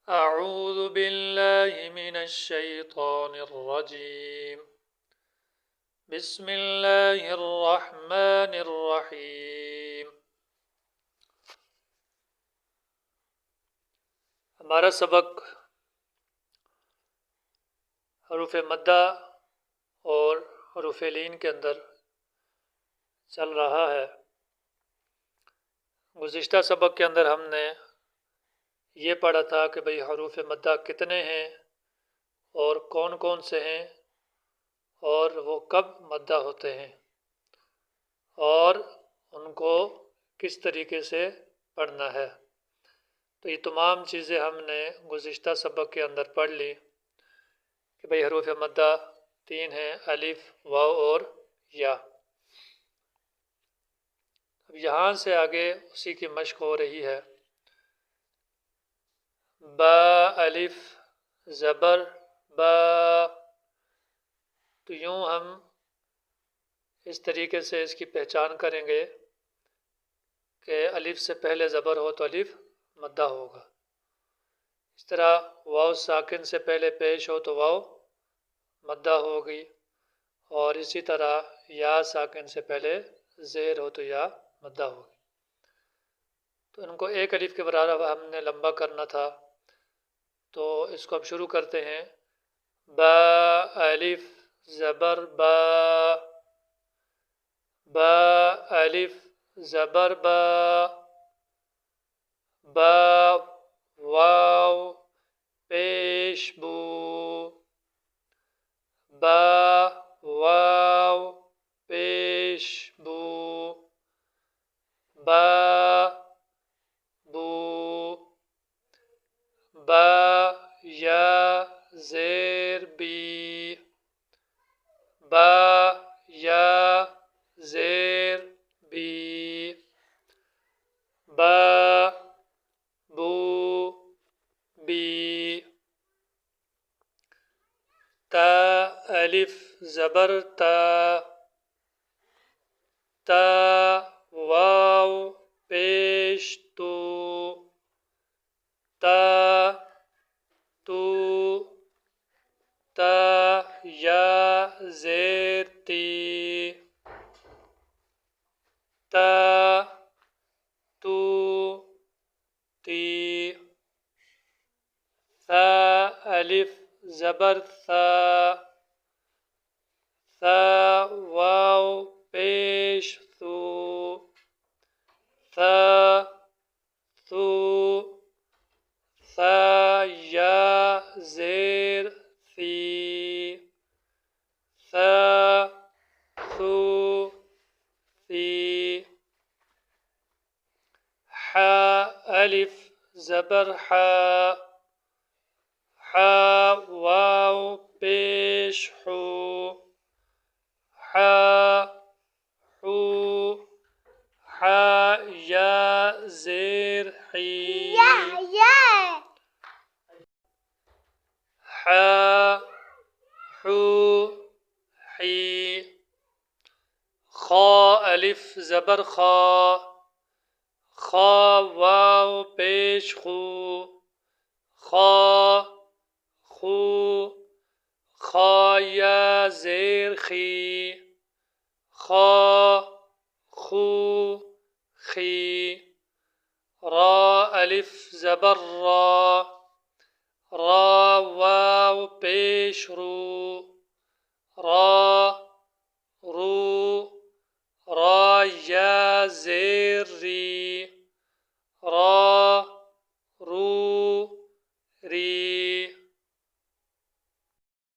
أعوذ بالله من الشيطان الرجيم بسم الله الرحمن الرحीम। हमारा सबक हरूफ मद्दा और हरूफ लीन के अंदर चल रहा है। गुज़िश्ता सबक के अंदर हमने ये पढ़ा था कि भाई हरूफ मद्दा कितने हैं और कौन कौन से हैं और वो कब मद्दा होते हैं और उनको किस तरीके से पढ़ना है। तो ये तमाम चीज़ें हमने गुज़िश्ता सबक के अंदर पढ़ ली कि भाई हरूफ मद्दा 3 हैं, अलिफ, वाव और या। अब यहाँ से आगे उसी की मश्क हो रही है। बा अलिफ ज़बर बा, तो यूँ हम इस तरीके से इसकी पहचान करेंगे कि अलिफ से पहले ज़बर हो तो अलिफ मद्दा होगा। इस तरह वाव साकिन से पहले पेश हो तो वाव मद्दा होगी और इसी तरह या साकिन से पहले ज़ेर हो तो या मद्दा होगी। तो इनको एक अलिफ के बराबर हमने लंबा करना था, तो इसको अब शुरू करते हैं। बा अलिफ ज़बर बा, बा अलिफ ज़बर बा, बा वाव पेश बू, बा वाव पेश बू, बा बू, बा या ज़ेर बी, बा या ज़ेर बी, बा बू बी। ता अलिफ ज़बर ता, ता वाव पेश तू, ता तू, ता या ज़ेर ती, ता तू ती। सा अलिफ ज़बर सा, सा वाव पेश सू, सा सू, सा या ज़ेर सी, सा सू सी। हा अलिफ ज़बर हा, हा वाव पेश हू, हा हू, हा या ज़ेर ही, हा हू ही। खा अलिफ ज़बर खा, खा वाव पेश खू, खा खू, खा या ज़ेर खी, खा खू खी। रा अलिफ ज़बर रा, रा वाव पेश रू, रा